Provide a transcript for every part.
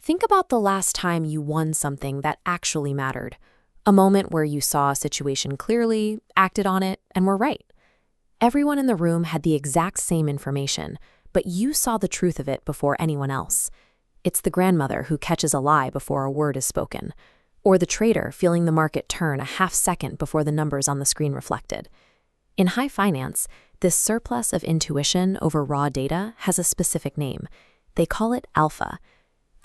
Think about the last time you won something that actually mattered. A moment where you saw a situation clearly, acted on it, and were right. Everyone in the room had the exact same information, but you saw the truth of it before anyone else. It's the grandmother who catches a lie before a word is spoken, or the trader feeling the market turn a half second before the numbers on the screen reflected. In high finance, this surplus of intuition over raw data has a specific name. They call it alpha.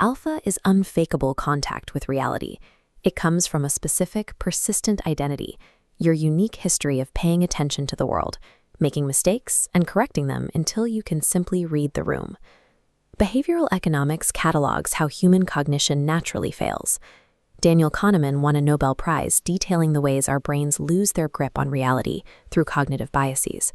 Alpha is unfakeable contact with reality. It comes from a specific, persistent identity, your unique history of paying attention to the world, making mistakes, and correcting them until you can simply read the room. Behavioral economics catalogs how human cognition naturally fails. Daniel Kahneman won a Nobel Prize detailing the ways our brains lose their grip on reality through cognitive biases.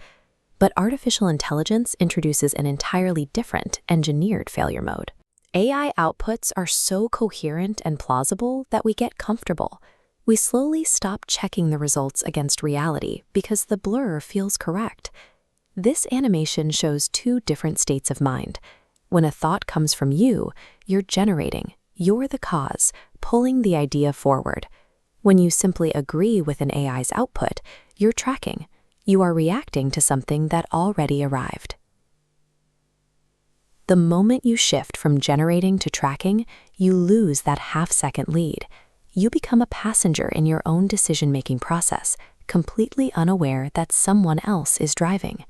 But artificial intelligence introduces an entirely different, engineered failure mode. AI outputs are so coherent and plausible that we get comfortable. We slowly stop checking the results against reality because the blur feels correct. This animation shows two different states of mind. When a thought comes from you, you're generating. You're the cause, pulling the idea forward. When you simply agree with an AI's output, you're tracking. You are reacting to something that already arrived. The moment you shift from generating to tracking, you lose that half-second lead. You become a passenger in your own decision-making process, completely unaware that someone else is driving.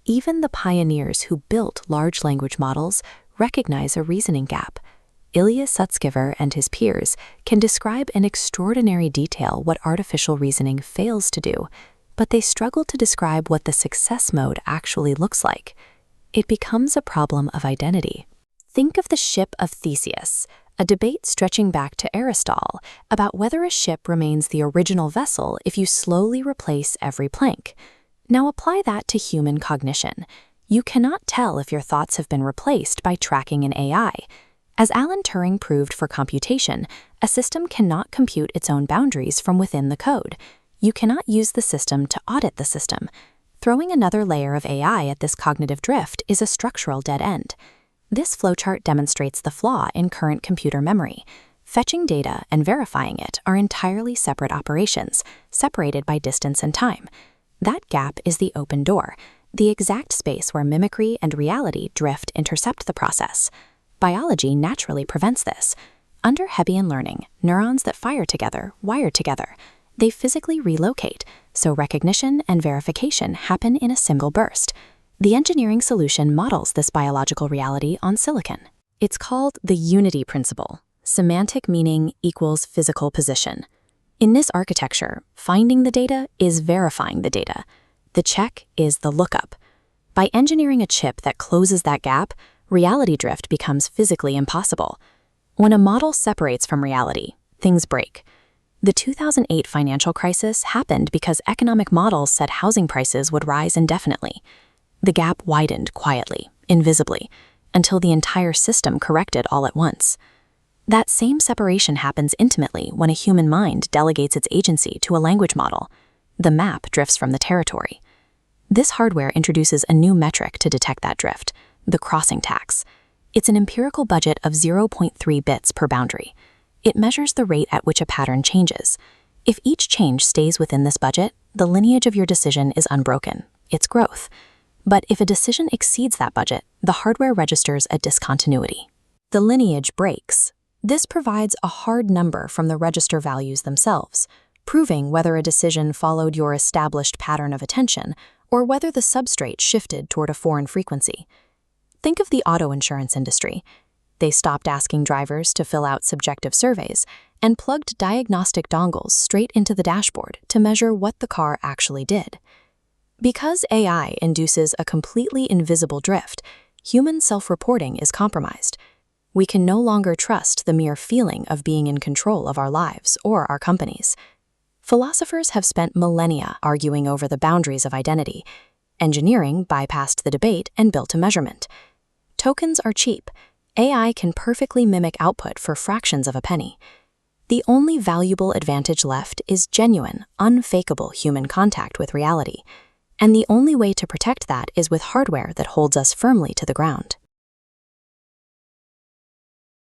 Even the pioneers who built large language models recognize a reasoning gap. Ilya Sutskever and his peers can describe in extraordinary detail what artificial reasoning fails to do, but they struggle to describe what the success mode actually looks like. It becomes a problem of identity. Think of the ship of Theseus, a debate stretching back to Aristotle about whether a ship remains the original vessel if you slowly replace every plank. Now apply that to human cognition. You cannot tell if your thoughts have been replaced by tracking an AI. As Alan Turing proved for computation, a system cannot compute its own boundaries from within the code. You cannot use the system to audit the system. Throwing another layer of AI at this cognitive drift is a structural dead end. This flowchart demonstrates the flaw in current computer memory. Fetching data and verifying it are entirely separate operations, separated by distance and time. That gap is the open door, the exact space where mimicry and reality drift intercept the process. Biology naturally prevents this. Under Hebbian learning, neurons that fire together wire together. They physically relocate, so recognition and verification happen in a single burst. The engineering solution models this biological reality on silicon. It's called the unity principle. Semantic meaning equals physical position. In this architecture, finding the data is verifying the data. The check is the lookup. By engineering a chip that closes that gap, reality drift becomes physically impossible. When a model separates from reality, things break. The 2008 financial crisis happened because economic models said housing prices would rise indefinitely. The gap widened quietly, invisibly, until the entire system corrected all at once. That same separation happens intimately when a human mind delegates its agency to a language model. The map drifts from the territory. This hardware introduces a new metric to detect that drift, the crossing tax. It's an empirical budget of 0.3 bits per boundary. It measures the rate at which a pattern changes. If each change stays within this budget, the lineage of your decision is unbroken. It's growth. But if a decision exceeds that budget, the hardware registers a discontinuity. The lineage breaks. This provides a hard number from the register values themselves, proving whether a decision followed your established pattern of attention or whether the substrate shifted toward a foreign frequency. Think of the auto insurance industry. They stopped asking drivers to fill out subjective surveys and plugged diagnostic dongles straight into the dashboard to measure what the car actually did. Because AI induces a completely invisible drift, human self-reporting is compromised. We can no longer trust the mere feeling of being in control of our lives or our companies. Philosophers have spent millennia arguing over the boundaries of identity. Engineering bypassed the debate and built a measurement. Tokens are cheap. AI can perfectly mimic output for fractions of a penny. The only valuable advantage left is genuine, unfakeable human contact with reality. And the only way to protect that is with hardware that holds us firmly to the ground.